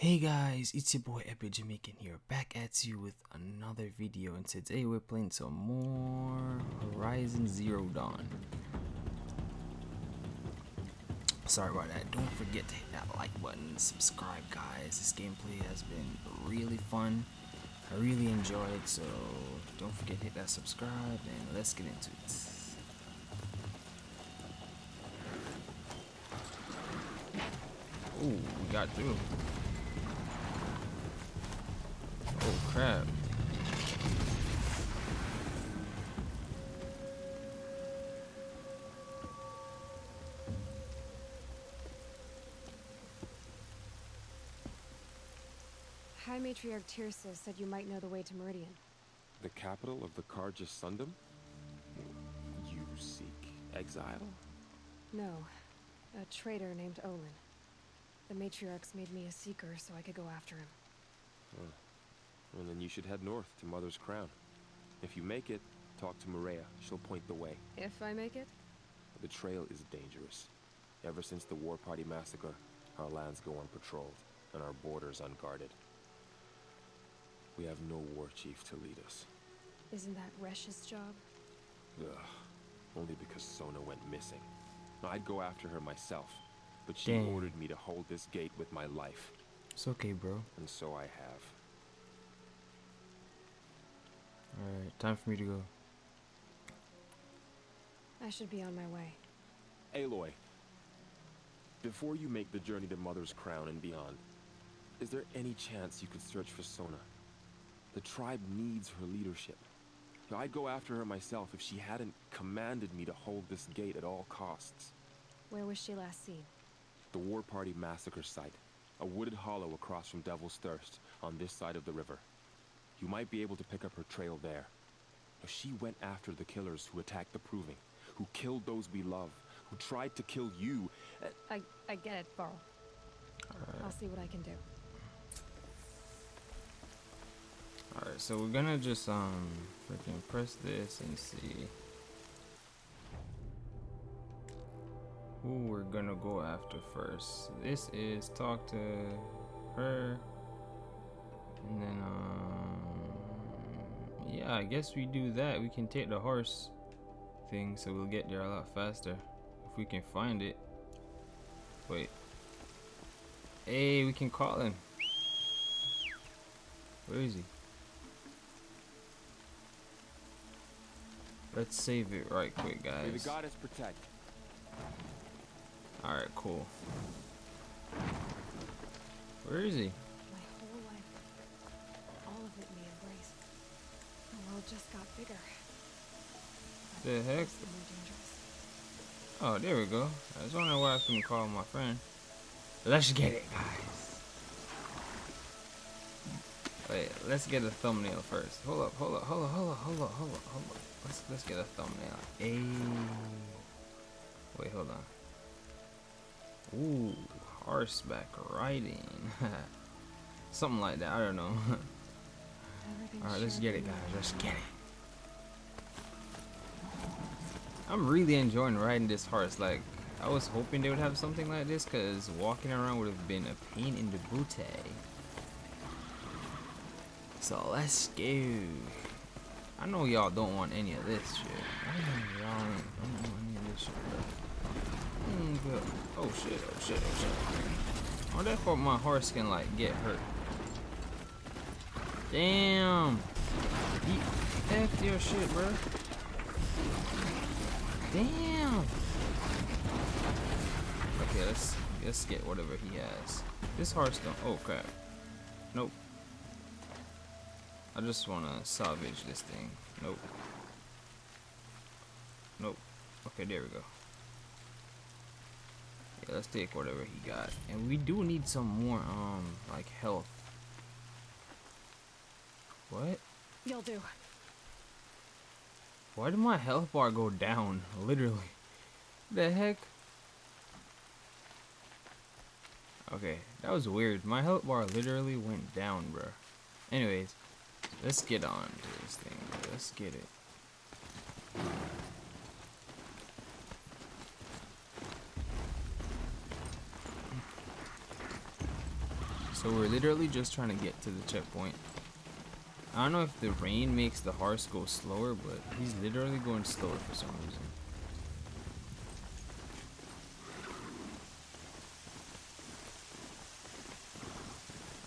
Hey guys, it's your boy Epic Jamaican here, back at you with another video, and today we're playing some more Horizon Zero Dawn. Sorry about that. Don't forget to hit that like button, subscribe guys. This gameplay has been really fun. I really enjoyed, so don't forget to hit that subscribe and let's get into it. Ooh, we got through. Oh crap. High Matriarch Tirsa said you might know the way to Meridian. The capital of the Carja Sundom? You seek exile? No, a traitor named Olin. The Matriarchs made me a seeker so I could go after him. Well, then you should head north to Mother's Crown. If you make it, talk to Maria. She'll point the way. If I make it? The trail is dangerous. Ever since the War Party massacre, our lands go unpatrolled, and our borders unguarded. We have no war chief to lead us. Isn't that Resh's job? Ugh. Only because Sona went missing. I'd go after her myself, but she ordered me to hold this gate with my life. It's okay, bro. And so I have. Alright, time for me to go. I should be on my way. Aloy, before you make the journey to Mother's Crown and beyond, is there any chance you could search for Sona? The tribe needs her leadership. I'd go after her myself if she hadn't commanded me to hold this gate at all costs. Where was she last seen? The War Party massacre site, a wooded hollow across from Devil's Thirst on this side of the river. You might be able to pick up her trail there. She went after the killers who attacked the Proving, who killed those we love, who tried to kill you. I get it, Varl. I'll see what I can do. Alright, so we're gonna just freaking press this and see who we're gonna go after first. This is talk to her, and then yeah, I guess we do that. We can take the horse thing, so we'll get there a lot faster if we can find it. Wait, hey, we can call him. Where is he? Let's save it right quick, guys. May the goddess protect. Alright, cool. Where is he? My whole life, all of it we embraced. The world just got bigger. The heck? More dangerous. Oh, there we go. I was wondering why I couldn't call my friend. Let's get it, guys. Wait, let's get a thumbnail first. Hold up. Let's get a thumbnail. Hey. Wait, hold on. Ooh, horseback riding. Something like that. I don't know. Alright, let's get it, guys. Let's get it. I'm really enjoying riding this horse. Like, I was hoping they would have something like this, because walking around would have been a pain in the booty. So let's go. I know y'all don't want any of this shit. I know y'all don't want any of this shit, bro. Oh shit. Oh, that for my horse can like get hurt. Damn. F your shit, bro. Damn. Okay, let's get whatever he has. This horse don't. Oh crap. Nope. I just want to salvage this thing. Nope. Okay, there we go. Yeah, let's take whatever he got. And we do need some more, like health. What? You'll do. Why did my health bar go down? Literally. The heck? Okay, that was weird. My health bar literally went down, bro. Anyways. Let's get on to this thing. Let's get it. So we're literally just trying to get to the checkpoint. I don't know if the rain makes the horse go slower, but he's literally going slower for some reason.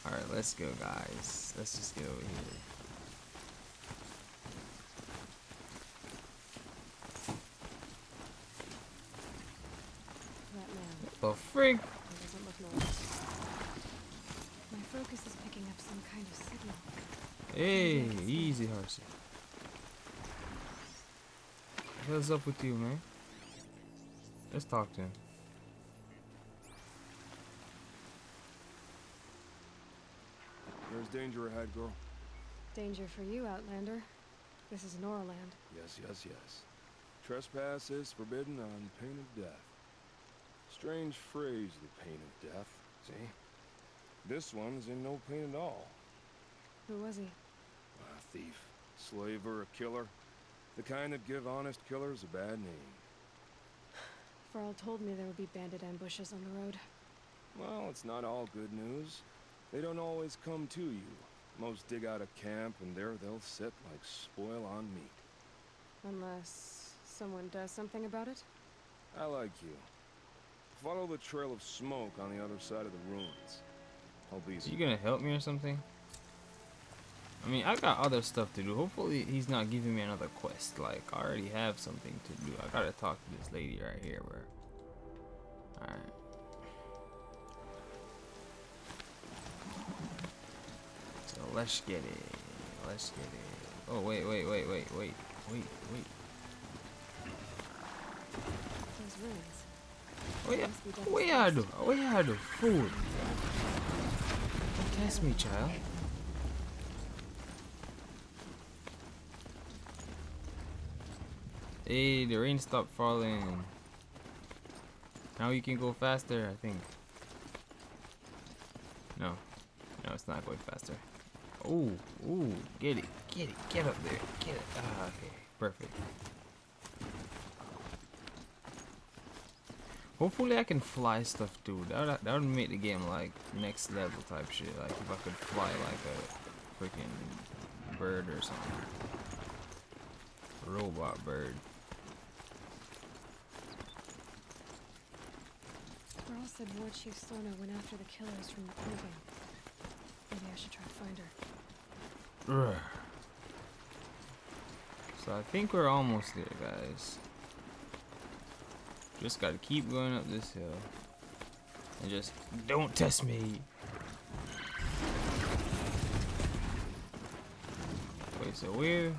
Alright, let's go, guys. Let's just get over here. That man. The frig? He doesn't look normal. My focus is picking up some kind of signal. Hey, easy, horsey. What's up with you, man? Let's talk to him. There's danger ahead, girl. Danger for you, Outlander. This is Norland. Yes, yes, yes. Trespass is forbidden on pain of death. Strange phrase, the pain of death. See? This one's in no pain at all. Who was he? A thief, slaver, a killer. The kind that give honest killers a bad name. Varl told me there would be bandit ambushes on the road. Well, it's not all good news. They don't always come to you. Most dig out a camp and there they'll sit like spoil on meat. Unless someone does something about it? I like you. Follow the trail of smoke on the other side of the ruins. I'll be You gonna help me or something? I mean, I got other stuff to do. Hopefully he's not giving me another quest. Like, I already have something to do. I gotta talk to this lady right here, bro. Alright. So let's get it. Let's get it. Oh, wait. Those ruins. Oh yeah. Must be What you do? Food. Don't test me, child. Hey, the rain stopped falling. Now you can go faster, I think. No, it's not going faster. Oh, get it, get up there, get it. Ah, okay, perfect. Hopefully I can fly stuff too. That would make the game like next level type shit. Like if I could fly like a freaking bird or something. Robot bird. Varl said War Chief Sona went after the killers from the proving. Maybe I should try to find her. Ugh. So I think we're almost there, guys. Just gotta keep going up this hill. And just don't test me. Wait, so where?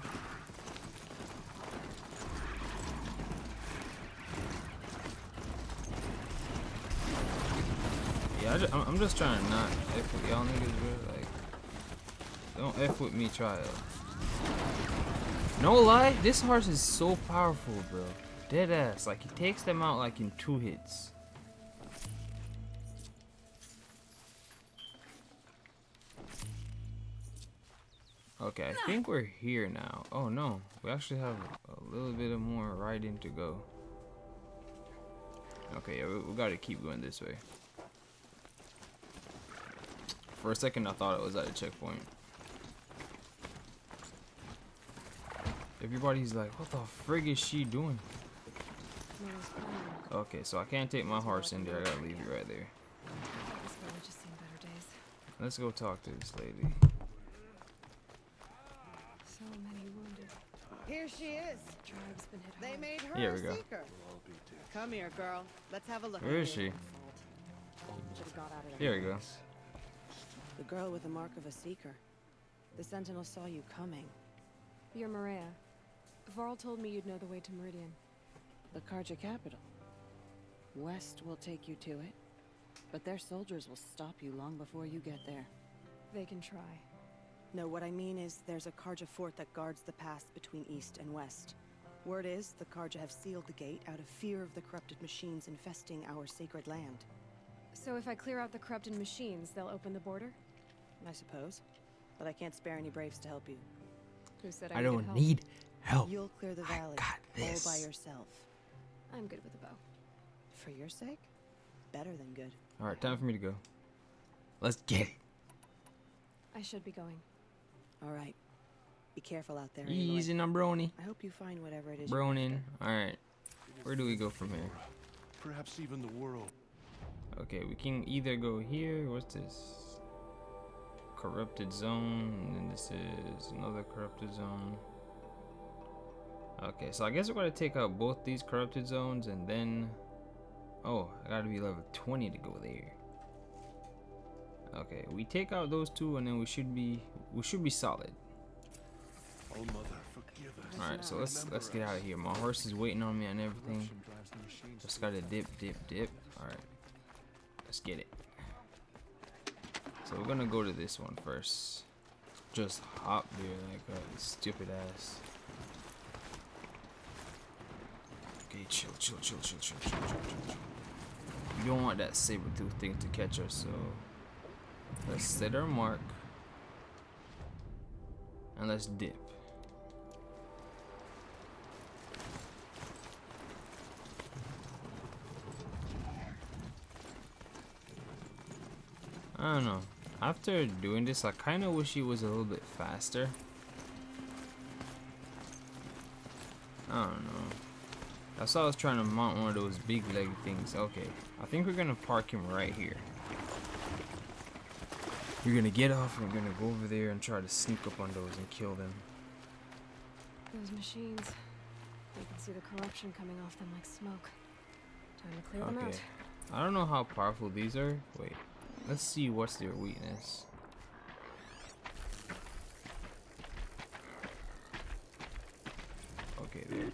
Yeah, I'm just trying to not F with y'all niggas, bro. Like, don't F with me, child. No lie, this horse is so powerful, bro. Dead ass. Like, he takes them out like in 2 hits. Okay, I think we're here now. Oh no, we actually have a little bit of more riding to go. Okay, yeah, we gotta keep going this way. For a second, I thought it was at a checkpoint. Everybody's like, what the frig is she doing? Okay, so I can't take my horse in there. I gotta leave you right there. This village has seen better days. Let's go talk to this lady. So many wounded. Here she is. Tribe's been hit They hard. made her Here a we go. seeker. Come here, girl. Let's have a look. Where is she? Should've got out of Here we go. The girl with the mark of a seeker. The Sentinel saw you coming. You're Maria. Varl told me you'd know the way to Meridian. The Karja capital. West will take you to it, but their soldiers will stop you long before you get there. They can try. No, what I mean is there's a Karja fort that guards the pass between east and west. Word is the Karja have sealed the gate out of fear of the corrupted machines infesting our sacred land. So if I clear out the corrupted machines, they'll open the border? I suppose. But I can't spare any braves to help you. Who said I needed don't help? need help. You'll clear the I valley got this. all by yourself. I'm good with a bow. For your sake? Better than good. Alright, time for me to go. Let's get it. I should be going. All right. Be careful out there. Easy Aloy. now, Brony. I hope you find whatever it is you're Bronin. after. Alright. Where do we go from here? Perhaps even the world. Okay, we can either go here. What's this? Corrupted zone. And then this is another corrupted zone. Okay, so I guess we're going to take out both these corrupted zones and then... Oh, I gotta be level 20 to go there. Okay, we take out those two and then we should be solid. Oh, Mother, forgive us. Alright, so let's get out of here. My horse is waiting on me and everything. Just gotta dip. Alright. Let's get it. So we're gonna go to this one first. Just hop there like a stupid ass. Okay, chill. You don't want that saber-tooth thing to catch us, so let's set our mark and let's dip. I don't know. After doing this, I kind of wish it was a little bit faster. I don't know. That's why I was trying to mount one of those big leg things. Okay, I think we're gonna park him right here. We're gonna get off and we're gonna go over there and try to sneak up on those and kill them. Those machines. You can see the corruption coming off them like smoke. Time to clear them Okay. out. I don't know how powerful these are. Wait, let's see what's their weakness. Okay, there.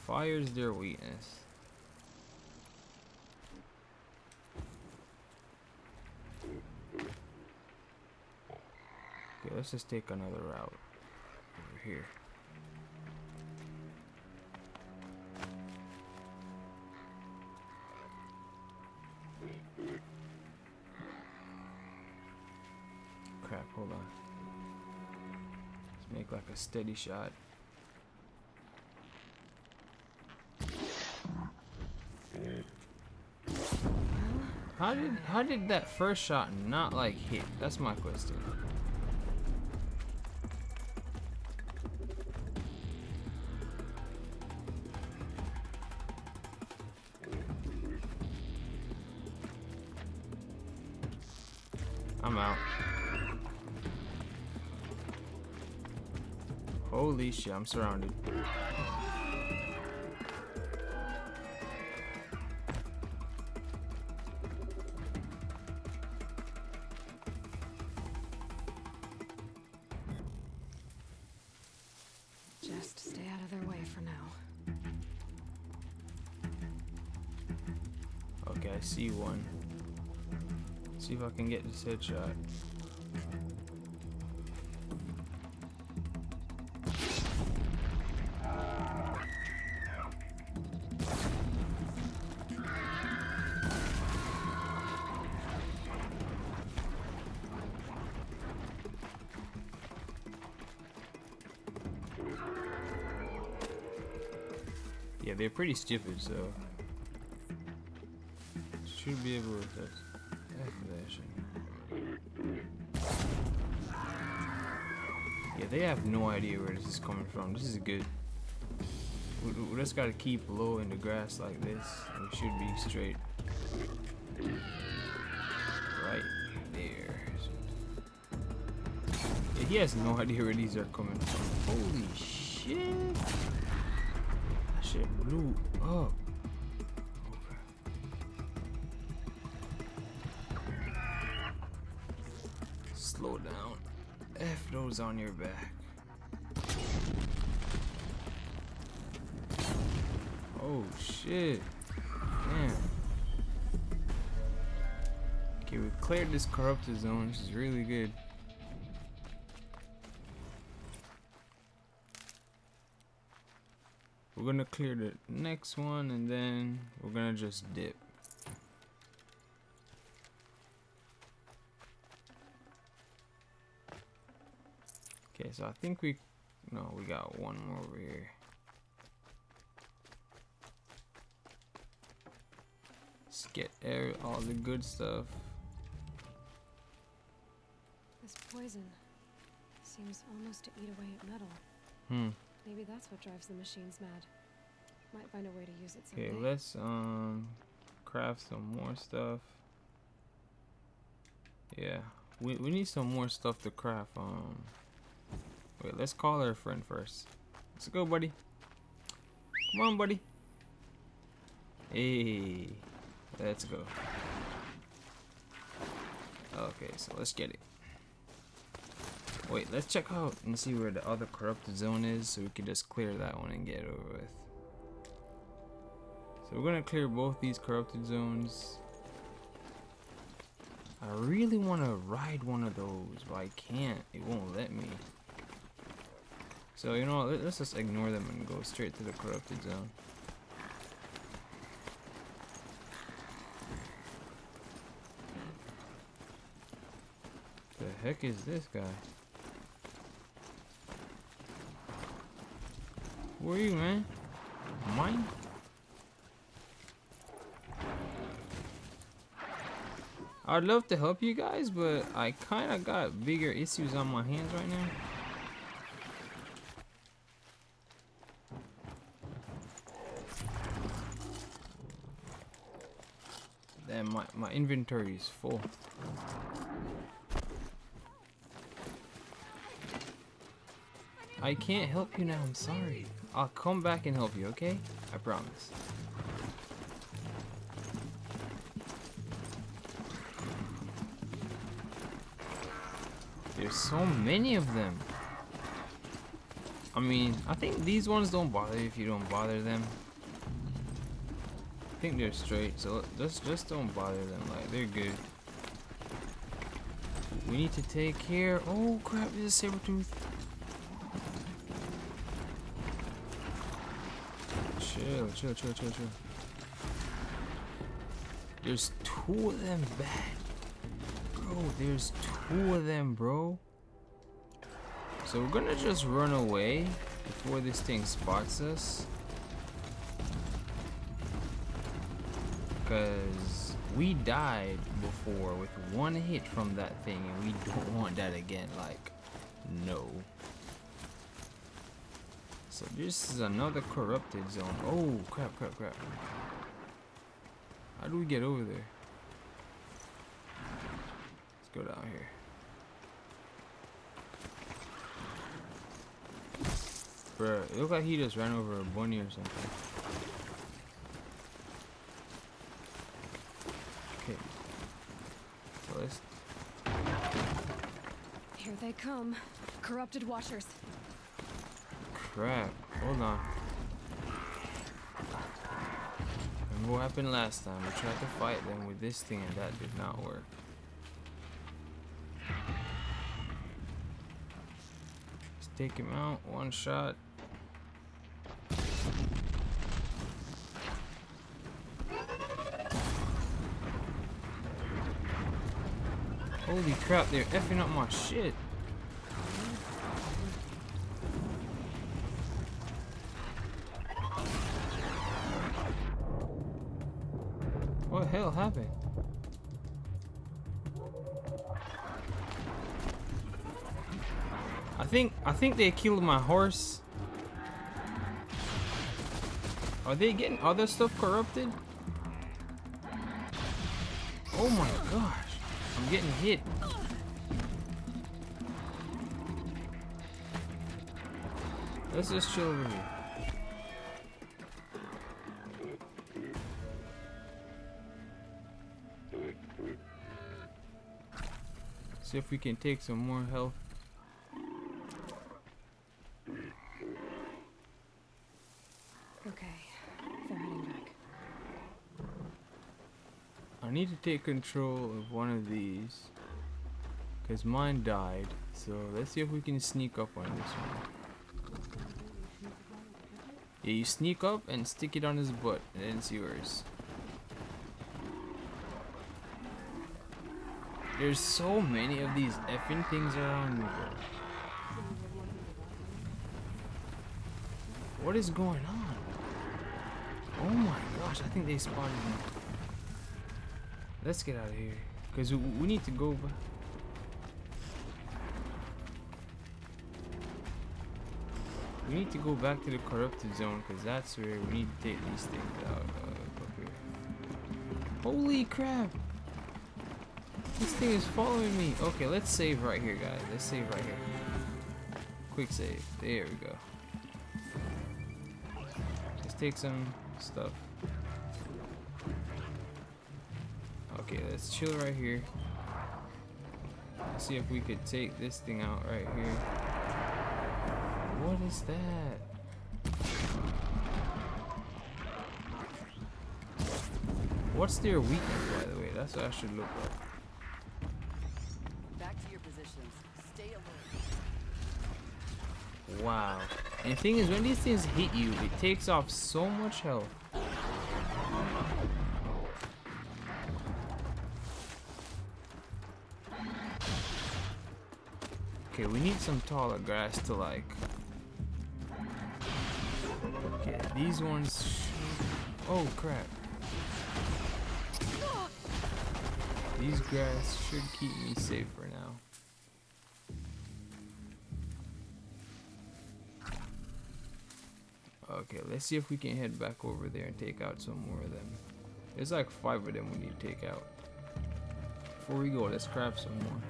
Fire's their weakness. Okay, let's just take another route over here. Crap, hold on. Let's make like a steady shot. How did that first shot not like hit? That's my question. I'm out. Holy shit, I'm surrounded. Just stay out of their way for now. Okay, I see one. See if I can get this headshot. Yeah, they're pretty stupid, so should be able to just yeah, they have no idea where this is coming from. This is good. We just gotta keep low in the grass like this, and we should be straight. Right there. Yeah, he has no idea where these are coming from. Holy shit! That shit blew up. Slow down. F those on your back. Oh shit. Damn. Okay, we cleared this corrupted zone, which is really good. We're gonna clear the next one and then we're gonna just dip. Okay, so I think we got one more over here. Let's get all the good stuff. This poison seems almost to eat away at metal. Hmm. Maybe that's what drives the machines mad. Might find a way to use it someday. Okay, let's craft some more stuff. Yeah, we need some more stuff to craft. Wait, let's call our friend first. Let's go, buddy. Come on, buddy. Hey, let's go. Okay, so let's get it. Wait, let's check out and see where the other corrupted zone is, so we can just clear that one and get it over with. So we're gonna clear both these corrupted zones. I really want to ride one of those, but I can't. It won't let me. So you know what, let's just ignore them and go straight to the corrupted zone. The heck is this guy? Who are you, man? Mine? I'd love to help you guys, but I kind of got bigger issues on my hands right now. Damn, my inventory is full. I can't help you now, I'm sorry. I'll come back and help you, okay? I promise. There's so many of them. I mean, I think these ones don't bother you if you don't bother them. I think they're straight, so just don't bother them. Like, they're good. We need to take care. Oh crap! There's a saber tooth. Chill, chill, chill, chill, chill. There's two of them bad. Bro, there's two of them, bro. So we're gonna just run away before this thing spots us. Because we died before with one hit from that thing, and we don't want that again. Like, no. So this is another corrupted zone. Oh, crap, crap, crap. How do we get over there? Let's go down here. Bruh, it looked like he just ran over a bunny or something. Okay. So let's... Here they come. Corrupted watchers. Crap. Hold on. Remember what happened last time? We tried to fight them with this thing and that did not work. Let's take him out. One shot. Holy crap, they're effing up my shit. What the hell happened? I think they killed my horse. Are they getting other stuff corrupted? Oh my gosh. I'm getting hit. Let's just chill over here. See if we can take some more health. Okay, they're heading back. I need to take control of one of these because mine died. So let's see if we can sneak up on this one. Yeah, you sneak up and stick it on his butt and then it's yours. There's so many of these effing things around me, bro. What is going on? Oh my gosh, I think they spotted me. Let's get out of here, because we need to go back. We need to go back to the corrupted zone because that's where we need to take these things out. Up here. Holy crap! This thing is following me. Okay, let's save right here, guys. Let's save right here. Quick save. There we go. Let's take some stuff. Okay, let's chill right here. Let's see if we could take this thing out right here. What is that? What's their weakness, by the way? That's what I should look like. Back to your positions. Stay alert. Wow. And the thing is, when these things hit you, it takes off so much health. Okay, we need some taller grass to like. Okay, these ones. Oh crap. These grass should keep me safe for now. Okay, let's see if we can head back over there and take out some more of them. There's like 5 of them we need to take out. Before we go, let's craft some more.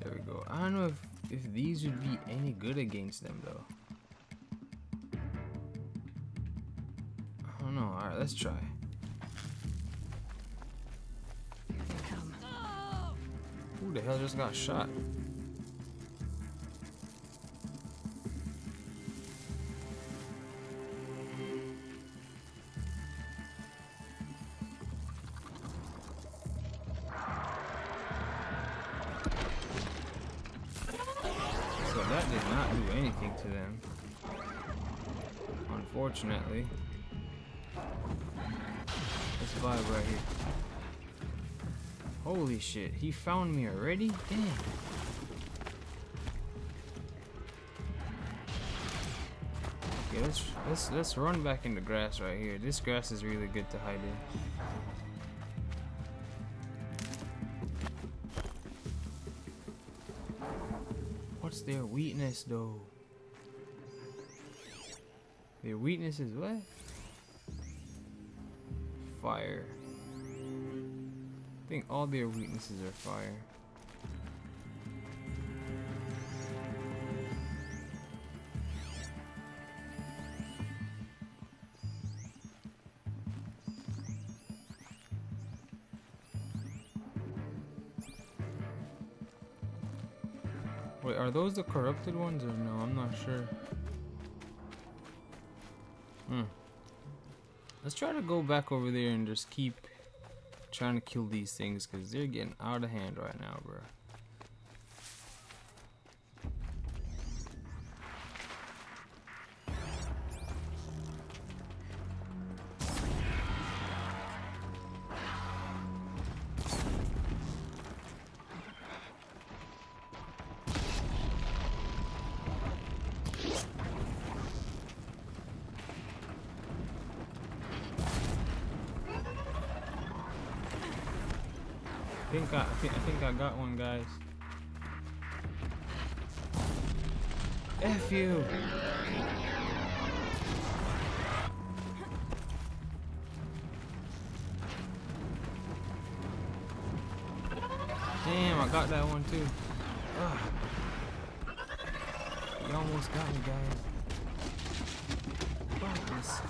There we go. I don't know if these would be any good against them though. I don't know. Alright, let's try. Come. Who the hell just got shot? So that did not do anything to them. Unfortunately. Let's vibe right here. Holy shit, he found me already? Damn. Okay, let's run back in the grass right here. This grass is really good to hide in. What's their weakness though? Their weakness is what? Fire. I think all their weaknesses are fire. Wait, are those the corrupted ones or no? I'm not sure. Let's try to go back over there and just keep trying to kill these things because they're getting out of hand right now, bro. I think I got one, guys. F you. Damn, I got that one too. Ugh. You almost got me, guys. Fuck this.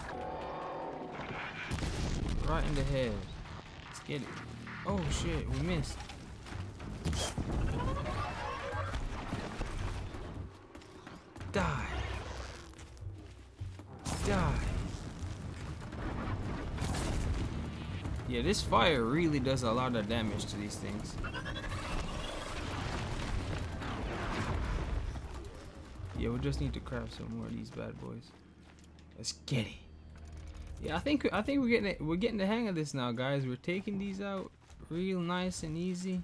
Right in the head. Let's get it. Oh shit, we missed. Die. Die. Yeah, this fire really does a lot of damage to these things. Yeah, we just need to craft some more of these bad boys. Let's get it. Yeah, I think we're getting the hang of this now, guys. We're taking these out real nice and easy.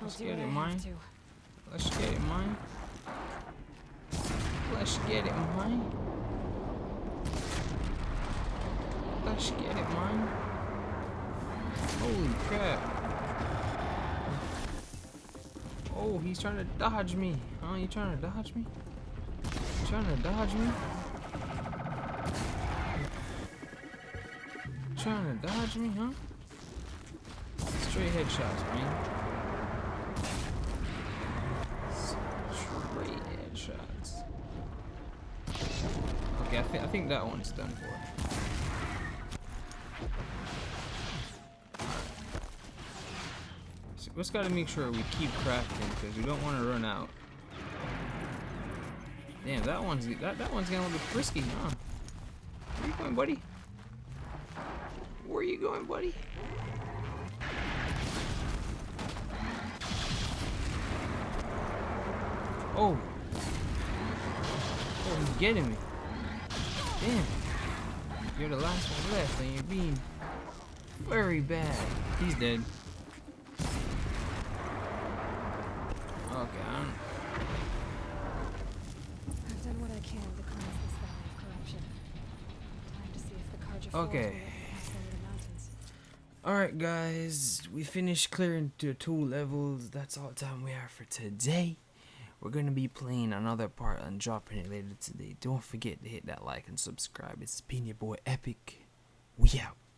Let's get it, mine. Let's get it, mine. Let's get it, mine. Let's get it, mine. Holy crap. Oh Oh, he's trying to dodge me. Oh, you trying to dodge me? You trying to dodge me? Trying to dodge me, huh? Straight headshots, man. Straight headshots. Okay, I think that one's done for. So we just gotta make sure we keep crafting because we don't want to run out. Damn, that one's getting a little bit frisky, huh? Where you going, buddy? Where you going, buddy? Oh. Oh, he's getting me. Damn. You're the last one left and you're being very bad. He's dead. Okay, I've done what I can to cleanse this valley of corruption. Time to see if the Carja Forge Okay. will let me pass over the mountains. alright guys, we finished clearing the 2 levels. That's all the time we have for today. We're gonna be playing another part and dropping it later today. Don't forget to hit that like and subscribe. It's been your boy Epic. We out.